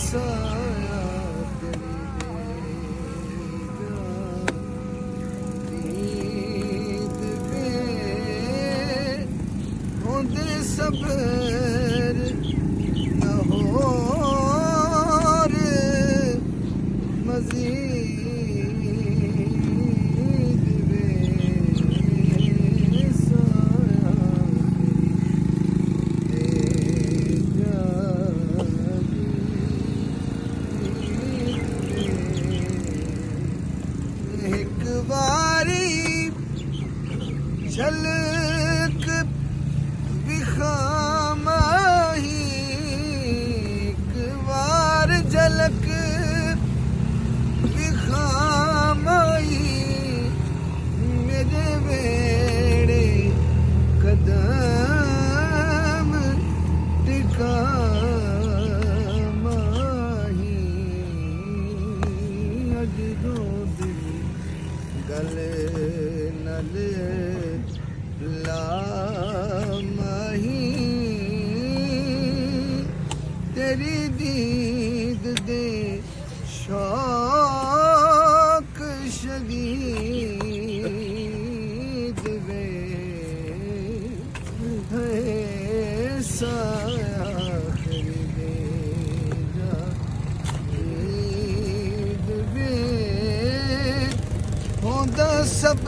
साया तेरी दीद वे होंदे सबर न होर मज़ीद वे साया तेरी एक बारी झलक बिखामाही एक बार झलक बिखामाही मेरे बेड़े कदम टिकामाही अज दो दिल गल नल लामाही तेरी दीद दे शौक शदीद वे है साया खरीदे जा ईद वे होंदा सब